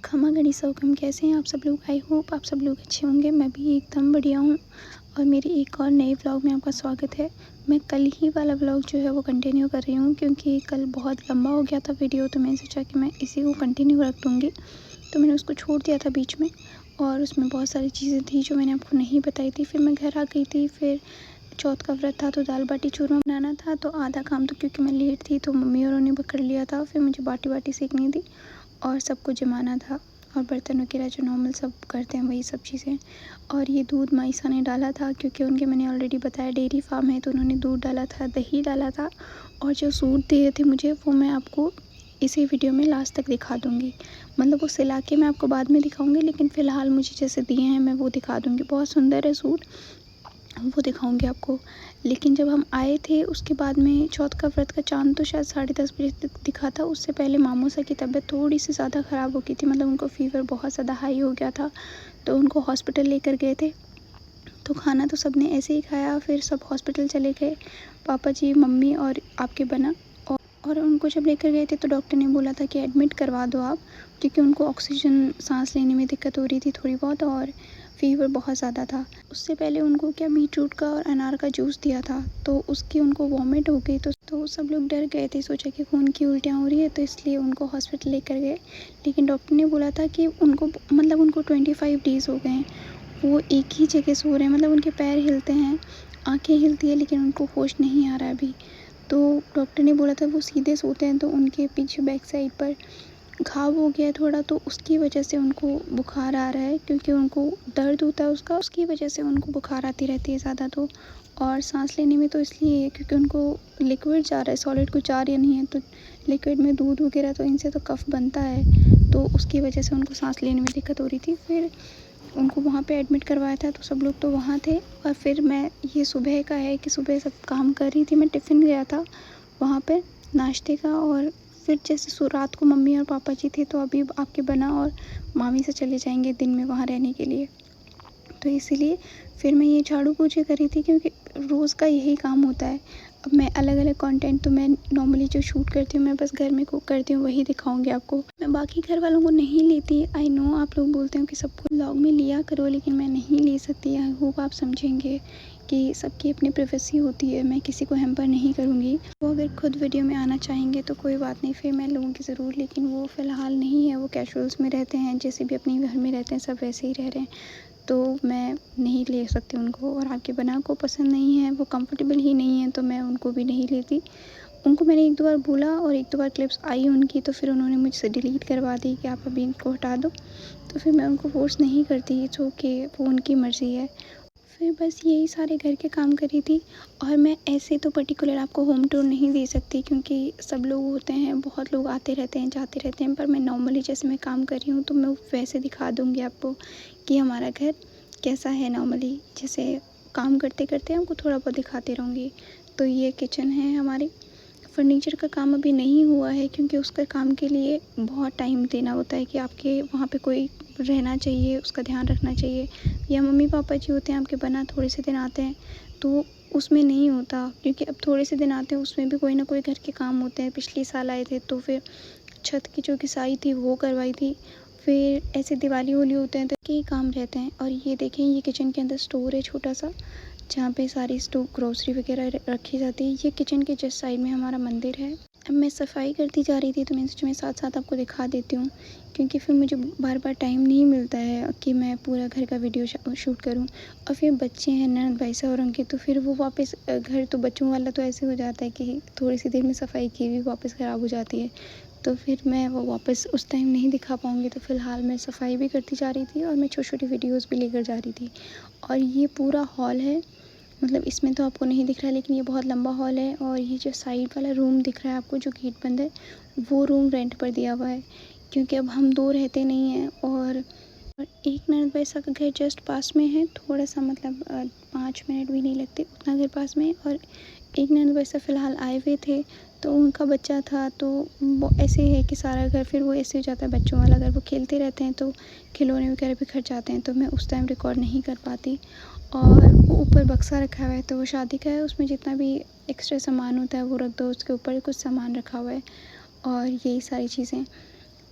खमा गणेशम, कैसे हैं आप सब लोग। आई होप आप सब लोग अच्छे होंगे। मैं भी एकदम बढ़िया हूँ और मेरे एक और नए व्लॉग में आपका स्वागत है। मैं कल ही वाला व्लॉग जो है वो कंटिन्यू कर रही हूँ क्योंकि कल बहुत लंबा हो गया था वीडियो, तो मैंने सोचा कि मैं इसी को कंटिन्यू रख दूँगी। तो मैंने उसको छोड़ दिया था बीच में और उसमें बहुत सारी चीज़ें थी जो मैंने आपको नहीं बताई थी। फिर मैं घर आ गई थी, फिर चौथ का व्रत था तो दाल बाटी चूरमा बनाना था। तो आधा काम तो क्योंकि मैं लेट थी तो मम्मी औरों ने कर लिया था। फिर मुझे बाटी सेकनी थी और सबको जमाना था और बर्तन वगैरह जो नॉर्मल सब करते हैं वही सब चीज़ें। और ये दूध माइसा ने डाला था क्योंकि उनके, मैंने ऑलरेडी बताया, डेयरी फार्म है तो उन्होंने दूध डाला था, दही डाला था। और जो सूट दिए थे मुझे वो मैं आपको इसी वीडियो में लास्ट तक दिखा दूँगी। मतलब वो सिला के मैं आपको बाद में दिखाऊँगी, लेकिन फ़िलहाल मुझे जैसे दिए हैं मैं वो दिखा दूँगी। बहुत सुंदर है सूट, वो दिखाऊंगी आपको। लेकिन जब हम आए थे उसके बाद में चौथ का व्रत का चांद तो शायद 10:30 बजे तक दिखा था। उससे पहले मामूसा की तबीयत थोड़ी सी ज़्यादा ख़राब हो गई थी, मतलब उनको फ़ीवर बहुत ज़्यादा हाई हो गया था तो उनको हॉस्पिटल लेकर गए थे। तो खाना तो सबने ऐसे ही खाया, फिर सब हॉस्पिटल चले गए, पापा जी, मम्मी और आपके बना। और उनको जब लेकर गए थे तो डॉक्टर ने बोला था कि एडमिट करवा दो आप, क्योंकि उनको ऑक्सीजन सांस लेने में दिक्कत हो रही थी थोड़ी बहुत और फ़ीवर बहुत ज़्यादा था। उससे पहले उनको क्या बीटरूट का और अनार का जूस दिया था तो उसकी उनको वॉमिट हो गई। तो सब लोग डर गए थे, सोचा कि खून की उल्टियाँ हो रही है, तो इसलिए उनको हॉस्पिटल लेकर गए। लेकिन डॉक्टर ने बोला था कि उनको, मतलब उनको 25 डेज़ हो गए हैं, वो एक ही जगह सो रहे हैं। मतलब उनके पैर हिलते हैं, आँखें हिलती है, लेकिन उनको होश नहीं आ रहा है अभी। तो डॉक्टर ने बोला था वो सीधे सोते हैं तो उनके पीछे बैक साइड पर घाव हो गया थोड़ा, तो उसकी वजह से उनको बुखार आ रहा है, क्योंकि उनको दर्द होता है उसकी वजह से उनको बुखार आती रहती है ज़्यादा। तो और सांस लेने में तो इसलिए है क्योंकि उनको लिक्विड जा रहा है, सॉलिड कुछ जा रही नहीं है, तो लिक्विड में दूध वगैरह तो इनसे तो कफ बनता है, तो उसकी वजह से उनको सांस लेने में दिक्कत हो रही थी। फिर उनको वहाँ पे एडमिट करवाया था तो सब लोग तो वहाँ थे। और फिर मैं, ये सुबह का है कि सुबह सब काम कर रही थी, मैं टिफ़िन गया था वहाँ पे नाश्ते का। और फिर जैसे रात को मम्मी और पापा जी थे तो अभी आपके बना और मामी से चले जाएंगे दिन में वहाँ रहने के लिए, तो इसीलिए फिर मैं ये झाड़ू पोछे कर रही थी क्योंकि रोज़ का यही काम होता है। अब मैं अलग अलग कंटेंट तो मैं नॉर्मली जो शूट करती हूँ, मैं बस घर में कुक करती हूँ वही दिखाऊंगी आपको। मैं बाकी घर वालों को नहीं लेती। आई नो आप लोग बोलते हो कि सबको व्लॉग में लिया करो, लेकिन मैं नहीं ले सकती। आई होप आप समझेंगे कि सबकी अपनी प्राइवेसी होती है, मैं किसी को हैम्पर नहीं करूँगी। वो अगर खुद वीडियो में आना चाहेंगे तो कोई बात नहीं, फिर मैं लूँगी ज़रूर, लेकिन वो फ़िलहाल नहीं है, वो कैजुअल्स में रहते हैं, जैसे भी अपने घर में रहते हैं सब वैसे ही रह रहे हैं, तो मैं नहीं ले सकती उनको। और आपके बना को पसंद नहीं है, वो कंफर्टेबल ही नहीं है, तो मैं उनको भी नहीं लेती। उनको मैंने 1-2 बार बोला और 1-2 बार क्लिप्स आई उनकी, तो फिर उन्होंने मुझसे डिलीट करवा दी कि आप अभी इनको हटा दो। तो फिर मैं उनको फ़ोर्स नहीं करती, इट्स ओके, वो उनकी मर्ज़ी है। फिर बस यही सारे घर के काम कर रही थी। और मैं ऐसे तो पर्टिकुलर आपको होम टूर नहीं दे सकती क्योंकि सब लोग होते हैं, बहुत लोग आते रहते हैं जाते रहते हैं, पर मैं नॉर्मली जैसे मैं काम कर रही हूँ तो मैं वैसे दिखा दूँगी आपको कि हमारा घर कैसा है नॉर्मली। जैसे काम करते करते आपको थोड़ा बहुत दिखाती रहूँगी। तो ये किचन है हमारी। फर्नीचर का काम अभी नहीं हुआ है क्योंकि उसका काम के लिए बहुत टाइम देना होता है कि आपके वहाँ पे कोई रहना चाहिए, उसका ध्यान रखना चाहिए। या मम्मी पापा जी होते हैं आपके बना, थोड़े से दिन आते हैं तो उसमें नहीं होता, क्योंकि अब थोड़े से दिन आते हैं उसमें भी कोई ना कोई घर के काम होते हैं। पिछले साल आए थे तो फिर छत की जो घिसाई थी वो करवाई थी। फिर ऐसे दिवाली होली होते हैं तो कई काम रहते हैं। और ये देखें, ये किचन के अंदर स्टोर है छोटा सा, जहाँ पे सारी ग्रोसरी वगैरह रखी जाती है। ये किचन के जस्ट साइड में हमारा मंदिर है। अब मैं सफाई करती जा रही थी तो मैंने सोचा मैं साथ साथ आपको दिखा देती हूँ, क्योंकि फिर मुझे बार बार टाइम नहीं मिलता है कि मैं पूरा घर का वीडियो शूट करूँ। और फिर बच्चे हैं, ननद भाई साहब और उनके, तो फिर वो वापस घर, तो बच्चों वाला तो ऐसे हो जाता है कि थोड़ी सी देर में सफाई की भी वापस ख़राब हो जाती है, तो फिर मैं वो वापस उस टाइम नहीं दिखा पाऊँगी। तो फ़िलहाल मैं सफाई भी करती जा रही थी और मैं छोटी छोटी वीडियोज़ भी लेकर जा रही थी। और ये पूरा हॉल है, मतलब इसमें तो आपको नहीं दिख रहा है लेकिन ये बहुत लंबा हॉल है। और ये जो साइड वाला रूम दिख रहा है आपको जो गेट बंद है, वो रूम रेंट पर दिया हुआ है, क्योंकि अब हम 2 रहते नहीं हैं। और एक ननद भाई साहब का घर जस्ट पास में है, थोड़ा सा मतलब 5 मिनट भी नहीं लगते उतना घर पास में है। और एक ननद भाई साहब फ़िलहाल आए हुए थे तो उनका बच्चा था, तो वो ऐसे है कि सारा घर फिर वो ऐसे हो जाता है बच्चों वाला घर, वो खेलते रहते हैं तो खिलौने वगैरह बिखर जाते हैं, तो मैं उस टाइम रिकॉर्ड नहीं कर पाती। और वो ऊपर बक्सा रखा हुआ है तो वो शादी का है, उसमें जितना भी एक्स्ट्रा सामान होता है वो रख दो, उसके ऊपर कुछ सामान रखा हुआ है और यही सारी चीज़ें।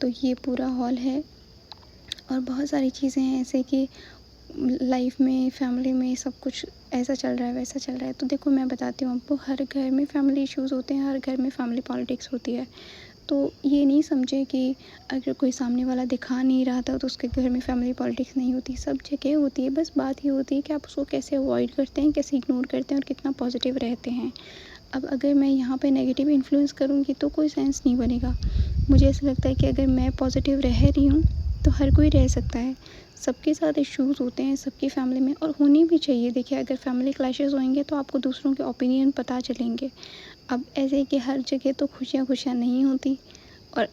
तो ये पूरा हॉल है और बहुत सारी चीज़ें हैं ऐसे कि लाइफ में, फैमिली में सब कुछ ऐसा चल रहा है, वैसा चल रहा है। तो देखो मैं बताती हूँ आपको, हर घर में फैमिली इश्यूज़ होते हैं, हर घर में फैमिली पॉलिटिक्स होती है। तो ये नहीं समझे कि अगर कोई सामने वाला दिखा नहीं रहा था तो उसके घर में फैमिली पॉलिटिक्स नहीं होती, सब जगह होती है। बस बात ये होती है कि आप उसको कैसे अवॉइड करते हैं, कैसे इग्नोर करते हैं और कितना पॉजिटिव रहते हैं। अब अगर मैं यहाँ पे नेगेटिव इन्फ्लुएंस करूँगी तो कोई सेंस नहीं बनेगा। मुझे ऐसा लगता है कि अगर मैं पॉजिटिव रह रही हूँ तो हर कोई रह सकता है। सबके साथ इश्यूज़ होते हैं सबकी फैमिली में, और होनी भी चाहिए। देखिए, अगर फैमिली क्लैशेस होंगे तो आपको दूसरों के ओपिनियन पता चलेंगे। अब ऐसे कि हर जगह तो खुशियाँ नहीं होती, और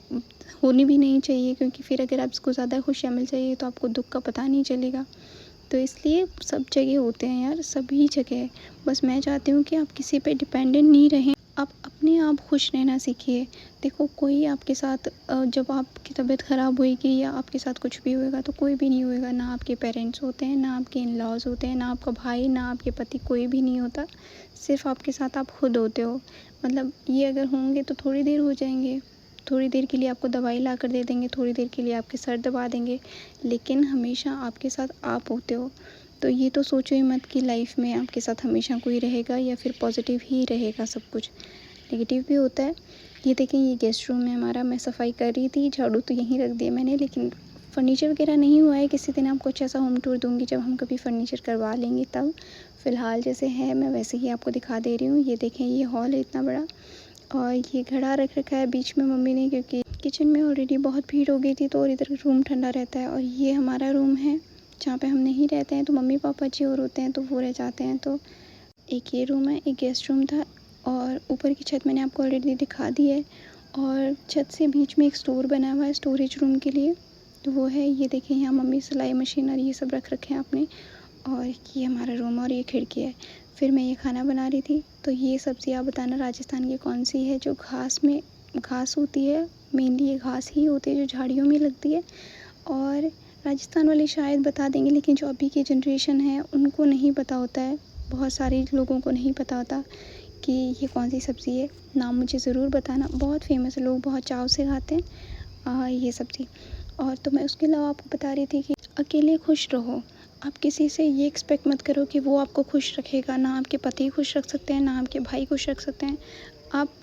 होनी भी नहीं चाहिए, क्योंकि फिर अगर आपको ज़्यादा खुशियाँ मिल जाएगी तो आपको दुःख का पता नहीं चलेगा। तो इसलिए सब जगह होते हैं यार, सभी जगह। बस मैं चाहती हूँ कि आप किसी पे डिपेंडेंट नहीं रहें, आप अपने आप खुश रहना सीखिए। देखो, कोई आपके साथ जब आपकी तबीयत ख़राब होएगी या आपके साथ कुछ भी होएगा तो कोई भी नहीं होएगा। ना आपके पेरेंट्स होते हैं, ना आपके इन-लॉज़ होते हैं, ना आपका भाई, ना आपके पति, कोई भी नहीं होता। सिर्फ़ आपके साथ आप खुद होते हो। मतलब ये अगर होंगे तो थोड़ी देर हो जाएँगे, थोड़ी देर के लिए आपको दवाई ला कर दे देंगे, थोड़ी देर के लिए आपके सर दबा देंगे, लेकिन हमेशा आपके साथ आप होते हो। तो ये तो सोचो ही मत कि लाइफ में आपके साथ हमेशा कोई रहेगा या फिर पॉजिटिव ही रहेगा सब कुछ, नेगेटिव भी होता है। ये देखें, ये गेस्ट रूम है हमारा, मैं सफाई कर रही थी, झाड़ू तो यहीं रख दिया मैंने, लेकिन फर्नीचर वगैरह नहीं हुआ है। किसी दिन आपको अच्छा सा होम टूर दूँगी जब हम कभी फर्नीचर करवा लेंगे तब। फ़िलहाल जैसे है मैं वैसे ही आपको दिखा दे रही हूँ। ये देखें, ये हॉल है इतना बड़ा, और ये घड़ा रख रखा है बीच में मम्मी ने, क्योंकि किचन में ऑलरेडी बहुत भीड़ हो गई थी तो और इधर रूम ठंडा रहता है। और ये हमारा रूम है जहाँ पे हम नहीं रहते हैं, तो मम्मी पापा जी और होते हैं तो वो रह जाते हैं। तो एक ये रूम है, एक गेस्ट रूम था, और ऊपर की छत मैंने आपको ऑलरेडी दिखा दी है। और छत से बीच में एक स्टोर बना हुआ है स्टोरेज रूम के लिए, तो वो है। ये देखिए, यहाँ मम्मी सिलाई मशीन और ये सब रख रखे हैं आपने। और ये हमारा रूम और ये खिड़की है। फिर मैं ये खाना बना रही थी, तो ये सब्ज़ी आप बताना राजस्थान की कौन सी है जो घास होती है। मेनली ये घास ही होती है जो झाड़ियों में लगती है, और राजस्थान वाले शायद बता देंगे, लेकिन जो अभी की जनरेशन है उनको नहीं पता होता है। बहुत सारे लोगों को नहीं पता होता कि ये कौन सी सब्ज़ी है। नाम मुझे ज़रूर बताना, बहुत फेमस है, लोग बहुत चाव से खाते हैं ये सब्ज़ी। और तो मैं उसके अलावा आपको बता रही थी कि अकेले खुश रहो। आप किसी से ये एक्सपेक्ट मत करो कि वो आपको खुश रखेगा। ना आपके पति खुश रख सकते हैं, ना आपके भाई खुश रख सकते हैं। आप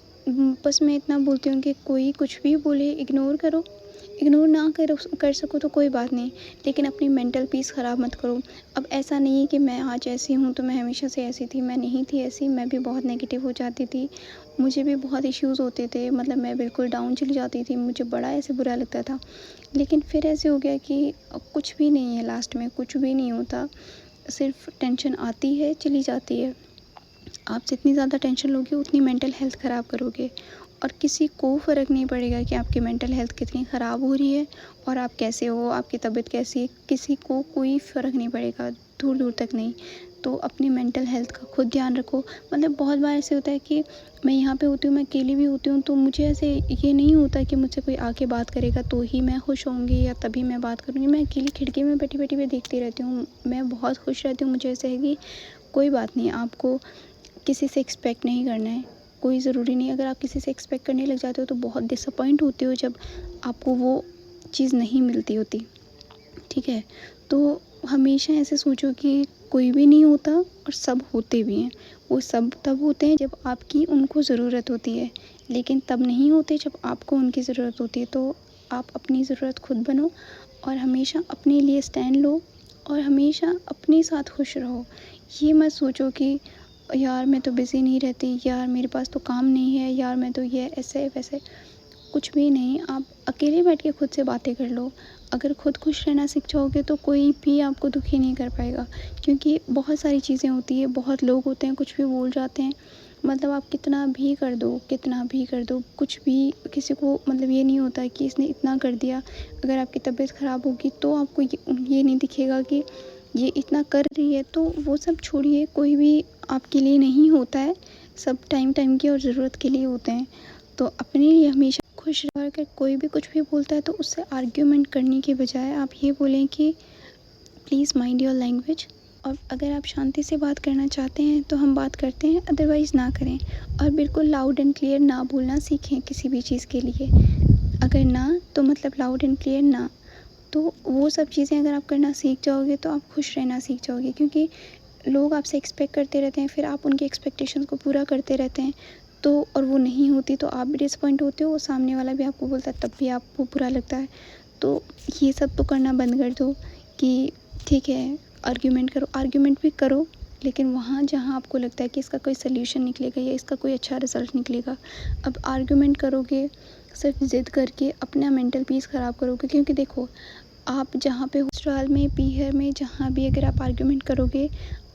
बस मैं इतना बोलती हूँ कि कोई कुछ भी बोले इग्नोर करो। इग्नोर ना कर सको तो कोई बात नहीं, लेकिन अपनी मेंटल पीस ख़राब मत करो। अब ऐसा नहीं है कि मैं आज ऐसी हूँ तो मैं हमेशा से ऐसी थी, मैं नहीं थी ऐसी। मैं भी बहुत नेगेटिव हो जाती थी, मुझे भी बहुत इश्यूज़ होते थे, मतलब मैं बिल्कुल डाउन चली जाती थी, मुझे बड़ा ऐसे बुरा लगता था। लेकिन फिर ऐसे हो गया कि अब कुछ भी नहीं है, लास्ट में कुछ भी नहीं होता, सिर्फ टेंशन आती है चली जाती है। आप जितनी ज़्यादा टेंशन लोगे उतनी मेंटल हेल्थ ख़राब करोगे, और किसी को फ़र्क नहीं पड़ेगा कि आपकी मेंटल हेल्थ कितनी ख़राब हो रही है और आप कैसे हो, आपकी तबीयत कैसी है, किसी को कोई फ़र्क नहीं पड़ेगा, दूर दूर तक नहीं। तो अपनी मेंटल हेल्थ का खुद ध्यान रखो। मतलब बहुत बार ऐसे होता है कि मैं यहाँ पे होती हूँ, मैं अकेली भी होती हूँ, तो मुझे ऐसे ये नहीं होता कि मुझसे कोई आके बात करेगा तो ही मैं खुश होंगी या तभी मैं बात करूँगी। मैं अकेली खिड़की में बैठी बैठी भी देखती रहती हूँ, मैं बहुत खुश रहती हूँ। मुझे ऐसे है कि कोई बात नहीं, आपको किसी से एक्सपेक्ट नहीं करना है, कोई ज़रूरी नहीं। अगर आप किसी से एक्सपेक्ट करने लग जाते हो तो बहुत डिसअपॉइंट होते हो जब आपको वो चीज़ नहीं मिलती होती, ठीक है। तो हमेशा ऐसे सोचो कि कोई भी नहीं होता और सब होते भी हैं। वो सब तब होते हैं जब आपकी उनको ज़रूरत होती है, लेकिन तब नहीं होते जब आपको उनकी ज़रूरत होती है। तो आप अपनी ज़रूरत खुद बनो, और हमेशा अपने लिए स्टैंड लो, और हमेशा अपने साथ खुश रहो। ये मत सोचो कि यार मैं तो बिज़ी नहीं रहती, यार मेरे पास तो काम नहीं है, यार मैं तो ये ऐसे वैसे। कुछ भी नहीं, आप अकेले बैठ के खुद से बातें कर लो। अगर खुद खुश रहना सीख जाओगे तो कोई भी आपको दुखी नहीं कर पाएगा, क्योंकि बहुत सारी चीज़ें होती हैं, बहुत लोग होते हैं, कुछ भी बोल जाते हैं। मतलब आप कितना भी कर दो, कितना भी कर दो, कुछ भी किसी को मतलब ये नहीं होता कि इसने इतना कर दिया। अगर आपकी तबीयत ख़राब होगी तो आपको ये नहीं दिखेगा कि ये इतना कर रही है। तो वो सब छोड़िए, कोई भी आपके लिए नहीं होता है, सब टाइम टाइम की और ज़रूरत के लिए होते हैं। तो अपने लिए हमेशा खुश रहो। अगर कोई भी कुछ भी बोलता है तो उससे आर्ग्यूमेंट करने की बजाय आप ये बोलें कि प्लीज़ माइंड योर लैंग्वेज। और अगर आप शांति से बात करना चाहते हैं तो हम बात करते हैं, अदरवाइज़ ना करें। और बिल्कुल लाउड एंड क्लियर ना बोलना सीखें किसी भी चीज़ के लिए। अगर ना तो मतलब लाउड एंड क्लियर ना। तो वो सब चीज़ें अगर आप करना सीख जाओगे तो आप खुश रहना सीख जाओगे, क्योंकि लोग आपसे एक्सपेक्ट करते रहते हैं, फिर आप उनकी एक्सपेक्टेशंस को पूरा करते रहते हैं, तो और वो नहीं होती तो आप भी डिसअपॉइंट होते हो, वो सामने वाला भी आपको बोलता है तब भी आपको बुरा लगता है। तो ये सब तो करना बंद कर दो कि ठीक है, आर्ग्यूमेंट करो, आर्ग्यूमेंट भी करो, लेकिन वहाँ जहाँ आपको लगता है कि इसका कोई सल्यूशन निकलेगा या इसका कोई अच्छा रिज़ल्ट निकलेगा। अब आर्ग्यूमेंट करोगे सिर्फ ज़िद करके अपना मेंटल पीस ख़राब करोगे, क्योंकि देखो आप जहाँ पे ससुराल में, पीहर में, जहाँ भी अगर आप आर्ग्यूमेंट करोगे,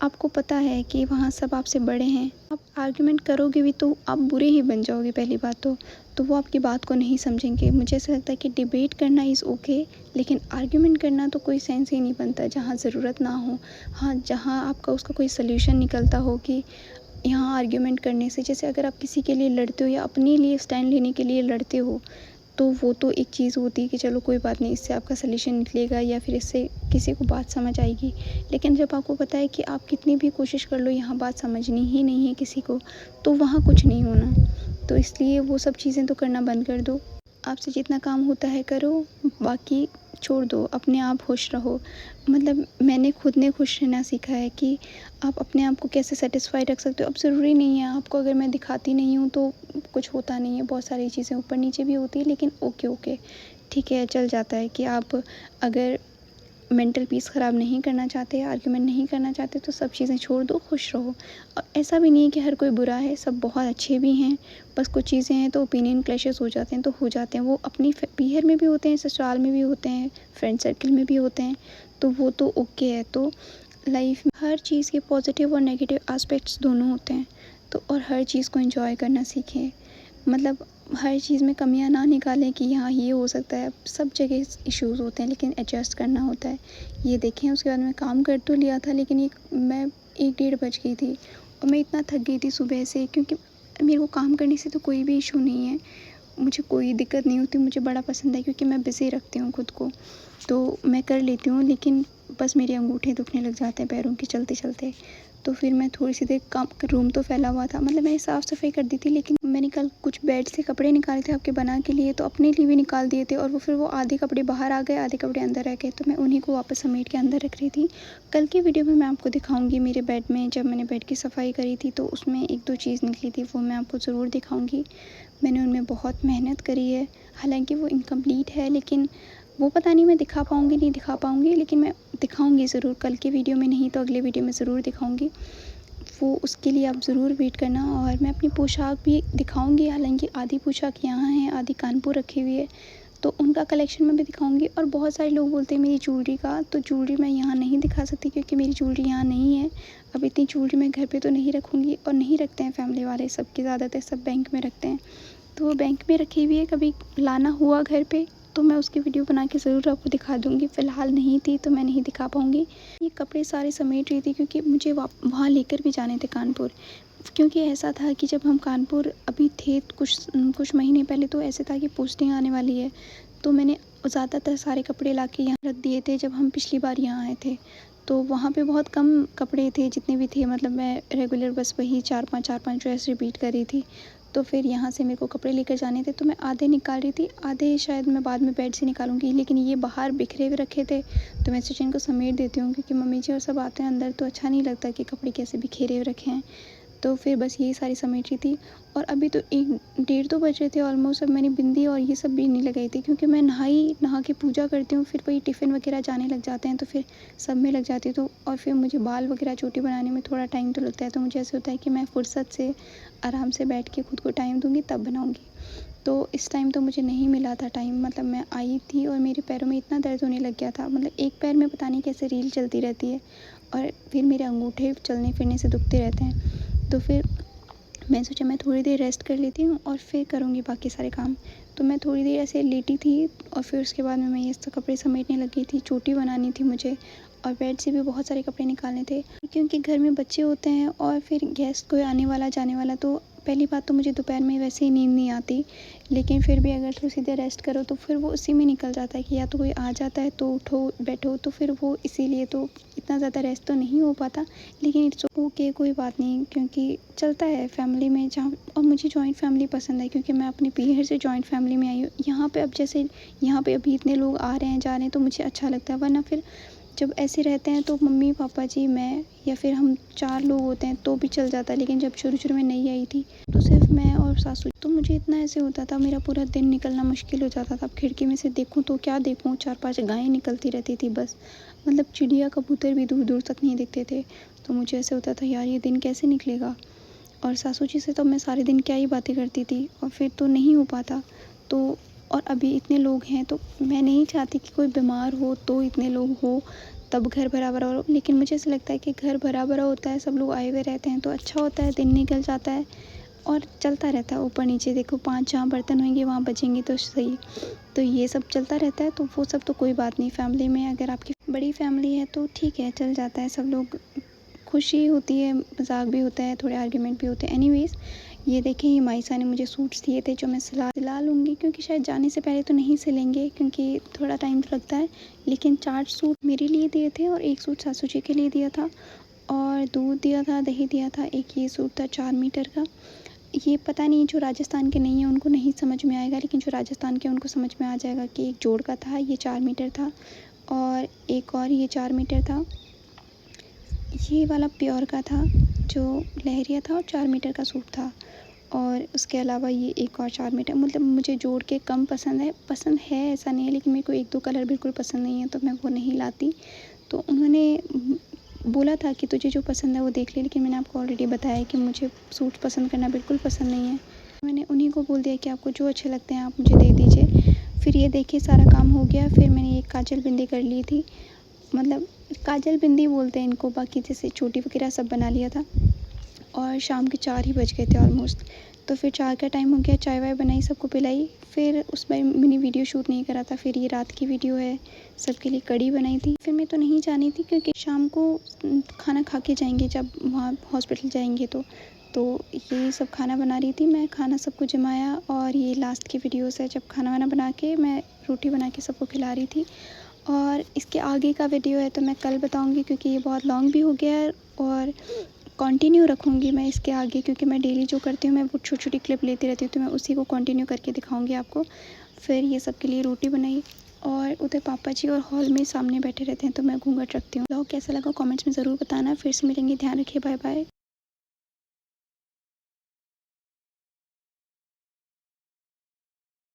आपको पता है कि वहाँ सब आपसे बड़े हैं। आप आर्ग्यूमेंट करोगे भी तो आप बुरे ही बन जाओगे पहली बात तो वो आपकी बात को नहीं समझेंगे। मुझे ऐसा लगता है कि डिबेट करना इज़ ओके, लेकिन आर्ग्यूमेंट करना तो कोई सेंस ही नहीं बनता जहाँ ज़रूरत ना हो। हाँ, जहाँ आपका उसका कोई सल्यूशन निकलता हो कि यहाँ आर्ग्यूमेंट करने से, जैसे अगर आप किसी के लिए लड़ते हो या अपने लिए स्टैंड लेने के लिए लड़ते हो, तो वो तो एक चीज़ होती है कि चलो कोई बात नहीं, इससे आपका सल्यूशन निकलेगा या फिर इससे किसी को बात समझ आएगी। लेकिन जब आपको पता है कि आप कितनी भी कोशिश कर लो यहाँ बात समझनी ही नहीं है किसी को, तो वहाँ कुछ नहीं होना। तो इसलिए वो सब चीज़ें तो करना बंद कर दो। आपसे जितना काम होता है करो, बाकी छोड़ दो, अपने आप खुश रहो। मतलब मैंने खुद ने खुश रहना सीखा है कि आप अपने आप को कैसे सैटिस्फाई रख सकते हो। अब ज़रूरी नहीं है आपको, अगर मैं दिखाती नहीं हूँ तो कुछ होता नहीं है, बहुत सारी चीज़ें ऊपर नीचे भी होती है, लेकिन ओके, ठीक है, चल जाता है कि आप अगर मेंटल पीस ख़राब नहीं करना चाहते, आर्ग्यूमेंट नहीं करना चाहते, तो सब चीज़ें छोड़ दो, खुश रहो। और ऐसा भी नहीं है कि हर कोई बुरा है, सब बहुत अच्छे भी हैं, बस कुछ चीज़ें हैं तो ओपिनियन क्लैशेस हो जाते हैं तो हो जाते हैं। वो अपनी पीहर में भी होते हैं, ससुराल में भी होते हैं, फ्रेंड सर्कल में भी होते हैं, तो वो तो ओके है। तो लाइफ में हर चीज़ के पॉजिटिव और नेगेटिव एस्पेक्ट्स दोनों होते हैं, तो और हर चीज़ को एंजॉय करना सीखें। मतलब हर चीज़ में कमियां ना निकालें कि हाँ ये हो सकता है, सब जगह इश्यूज़ होते हैं लेकिन एडजस्ट करना होता है। ये देखें, उसके बाद मैं काम कर तो लिया था, लेकिन मैं 1 डेढ़ बज गई थी और मैं इतना थक गई थी सुबह से, क्योंकि मेरे को काम करने से तो कोई भी इशू नहीं है, मुझे कोई दिक्कत नहीं होती, मुझे बड़ा पसंद है क्योंकि मैं बिज़ी रखती हूँ खुद को, तो मैं कर लेती हूँ। लेकिन बस मेरे अंगूठे दुखने लग जाते हैं पैरों के चलते चलते। तो फिर मैं थोड़ी सी देर काम, रूम तो फैला हुआ था, मतलब मैंने साफ़ सफाई कर दी थी, लेकिन मैंने कल कुछ बेड से कपड़े निकाले थे आपके बना के लिए, तो अपने लिए भी निकाल दिए थे, और वो आधे कपड़े बाहर आ गए, आधे कपड़े अंदर रह गए, तो मैं उन्हीं को वापस समेट के अंदर रख रही थी। कल की वीडियो में मैं आपको दिखाऊंगी मेरे बेड में, जब मैंने बेड की सफाई करी थी तो उसमें 1-2 चीज़ निकली थी, वो मैं आपको ज़रूर दिखाऊंगी। मैंने उनमें बहुत मेहनत करी है, हालांकि वो इनकम्प्लीट है, लेकिन वो पता नहीं मैं दिखा पाऊँगी नहीं दिखा पाऊँगी, लेकिन मैं दिखाऊँगी ज़रूर, कल की वीडियो में नहीं तो अगले वीडियो में ज़रूर दिखाऊँगी। वो उसके लिए आप ज़रूर वेट करना। और मैं अपनी पोशाक भी दिखाऊँगी, हालांकि आधी पोशाक यहाँ है, आधी कानपुर रखी हुई है, तो उनका कलेक्शन मैं भी दिखाऊँगी। और बहुत सारे लोग बोलते हैं मेरी ज्वेलरी का, तो ज्वेलरी मैं यहाँ नहीं दिखा सकती क्योंकि मेरी ज्वेलरी यहाँ नहीं है। अब इतनी ज्वेलरी मैं घर पे तो नहीं रखूँगी, और नहीं रखते हैं फैमिली वाले, सबके ज़्यादातर सब बैंक में रखते हैं, तो वो बैंक में रखी हुई है, कभी लाना हुआ घर पे तो मैं उसकी वीडियो बना के ज़रूर आपको दिखा दूँगी। फ़िलहाल नहीं थी तो मैं नहीं दिखा पाऊँगी। ये कपड़े सारे समेट रही थी क्योंकि मुझे वहाँ लेकर भी जाने थे कानपुर, क्योंकि ऐसा था कि जब हम कानपुर अभी थे कुछ महीने पहले, तो ऐसे था कि पोस्टिंग आने वाली है, तो मैंने ज़्यादातर सारे कपड़े ला के यहाँ रख दिए थे जब हम पिछली बार यहाँ आए थे। तो वहाँ पे बहुत कम कपड़े थे, जितने भी थे मतलब मैं रेगुलर बस वही 4-5 ड्रेस रिपीट कर रही थी। तो फिर यहाँ से मेरे को कपड़े लेकर जाने थे, तो मैं आधे निकाल रही थी, आधे शायद मैं बाद में बेड से निकालूंगी, लेकिन ये बाहर बिखरे हुए रखे थे, तो मैं सोचा इनको समेट देती हूँ, क्योंकि मम्मी जी और सब आते हैं अंदर तो अच्छा नहीं लगता कि कपड़े कैसे बिखेरे हुए रखे हैं। तो फिर बस यही सारी समेट रही थी, और अभी तो 1-1:30 बज रहे थे ऑलमोस्ट। अब मैंने बिंदी और ये सब भी नहीं लगाई थी, क्योंकि मैं नहा के पूजा करती हूँ, फिर वही टिफ़िन वगैरह जाने लग जाते हैं, तो फिर सब में लग जाती है, तो और फिर मुझे बाल वगैरह चोटी बनाने में थोड़ा टाइम तो लगता है, तो मुझे ऐसे होता है कि मैं फुर्सत से आराम से बैठ के खुद को टाइम दूँगी तब बनाऊँगी। तो इस टाइम तो मुझे नहीं मिला था टाइम, मतलब मैं आई थी और मेरे पैरों में इतना दर्द होने लग गया था, मतलब एक पैर में पता नहीं कैसे रील चलती रहती है, और फिर मेरे अंगूठे चलने फिरने से दुखते रहते हैं। तो फिर मैं सोचा मैं थोड़ी देर रेस्ट कर लेती हूँ और फिर करूँगी बाकी सारे काम। तो मैं थोड़ी देर ऐसे लेटी थी, और फिर उसके बाद में मैं ये सब कपड़े समेटने लगी थी, चोटी बनानी थी मुझे, और बेड से भी बहुत सारे कपड़े निकालने थे, क्योंकि घर में बच्चे होते हैं और फिर गेस्ट कोई आने वाला जाने वाला, तो पहली बात तो मुझे दोपहर में वैसे ही नींद नहीं आती, लेकिन फिर भी अगर थोड़ी सी देर रेस्ट करो तो फिर वो उसी में निकल जाता है कि या तो कोई आ जाता है तो उठो बैठो, तो फिर वो इसीलिए तो इतना ज़्यादा रेस्ट तो नहीं हो पाता। लेकिन इट्स ओके, कोई बात नहीं, क्योंकि चलता है फैमिली में जहाँ। और मुझे जॉइंट फैमिली पसंद है क्योंकि मैं अपने पीहर से जॉइंट फैमिली में आई हूँ। यहाँ पे अब जैसे यहाँ पे अभी इतने लोग आ रहे हैं जा रहे हैं तो मुझे अच्छा लगता है, वरना फिर जब ऐसे रहते हैं तो मम्मी पापा जी मैं या फिर हम 4 लोग होते हैं तो भी चल जाता है। लेकिन जब शुरू में नहीं आई थी तो सिर्फ मैं और सासू, तो मुझे इतना ऐसे होता था, मेरा पूरा दिन निकलना मुश्किल हो जाता था। अब खिड़की में से देखूं तो क्या देखूं, 4-5 गायें निकलती रहती थी बस, मतलब चिड़िया कबूतर भी दूर दूर तक नहीं दिखते थे। तो मुझे ऐसे होता था यार ये दिन कैसे निकलेगा। और सासू जी से तो मैं सारे दिन क्या ही बातें करती थी और फिर तो नहीं हो पाता। तो और अभी इतने लोग हैं तो मैं नहीं चाहती कि कोई बीमार हो तो इतने लोग हो तब घर भरा भरा हो। लेकिन मुझे ऐसा लगता है कि घर भरा भरा होता है, सब लोग आए हुए रहते हैं तो अच्छा होता है, दिन निकल जाता है और चलता रहता है। ऊपर नीचे देखो 5 जहाँ बर्तन होंगे वहाँ बचेंगे तो सही, तो ये सब चलता रहता है। तो वो सब तो कोई बात नहीं, फैमिली में अगर आपकी बड़ी फैमिली है तो ठीक है, चल जाता है। सब लोग खुशी होती है, मजाक भी होता है, थोड़े आर्ग्यूमेंट भी होते हैं। एनीवेज ये देखें, ये माइसा ने मुझे सूट्स दिए थे जो मैं सिला लूँगी, क्योंकि शायद जाने से पहले तो नहीं सिलेंगे क्योंकि थोड़ा टाइम तो लगता है। लेकिन 4 सूट मेरे लिए दिए थे और 1 सूट सासू जी के लिए दिया था और दूध दिया था, दही दिया था। एक ये सूट था 4 मीटर का। ये पता नहीं, जो राजस्थान के नहीं है उनको नहीं समझ में आएगा, लेकिन जो राजस्थान के उनको समझ में आ जाएगा कि एक जोड़ का था, ये 4 मीटर था और एक और ये 4 मीटर था। ये वाला प्योर का था जो लहरिया था और 4 मीटर का सूट था। और उसके अलावा ये एक और 4 मीटर, मतलब मुझे जोड़ के कम पसंद है ऐसा नहीं है, लेकिन मेरे को 1-2 कलर बिल्कुल पसंद नहीं है तो मैं वो नहीं लाती। तो उन्होंने बोला था कि तुझे जो पसंद है वो देख ले, लेकिन मैंने आपको ऑलरेडी बताया कि मुझे सूट पसंद करना बिल्कुल पसंद नहीं है। मैंने उन्हीं को बोल दिया कि आपको जो अच्छे लगते हैं आप मुझे दे दीजिए। फिर ये देखिए सारा काम हो गया। फिर मैंने एक काजल बिंदी कर ली थी, मतलब काजल बिंदी बोलते हैं इनको, बाकी जैसे चोटी वगैरह सब बना लिया था। और शाम के 4 ही बज गए थे ऑलमोस्ट। तो फिर 4 का टाइम हो गया, चाय वाय बनाई, सबको पिलाई। फिर उस बार मैंने वीडियो शूट नहीं करा था। फिर ये रात की वीडियो है, सबके लिए कढ़ी बनाई थी। फिर मैं तो नहीं जानी थी क्योंकि शाम को खाना खा के जाएंगे जब वहाँ हॉस्पिटल जाएंगे तो ये सब खाना बना रही थी मैं, खाना सबको जमाया। और ये लास्ट की वीडियोस है जब खाना वाना बना के मैं रोटी बना के सबको खिला रही थी। और इसके आगे का वीडियो है तो मैं कल बताऊँगी क्योंकि ये बहुत लॉन्ग भी हो गया है और कंटिन्यू रखूँगी मैं इसके आगे, क्योंकि मैं डेली जो करती हूँ मैं वो छोटी-छोटी क्लिप लेती रहती हूँ तो मैं उसी को कंटिन्यू करके दिखाऊँगी आपको। फिर ये सबके लिए रोटी बनाई और उधर पापा जी और हॉल में सामने बैठे रहते हैं तो मैं घूंघट रखती हूँ। ब्लॉग कैसा लगा कमेंट्स में ज़रूर बताना। फिर से मिलेंगे, ध्यान रखिए, बाय बाय।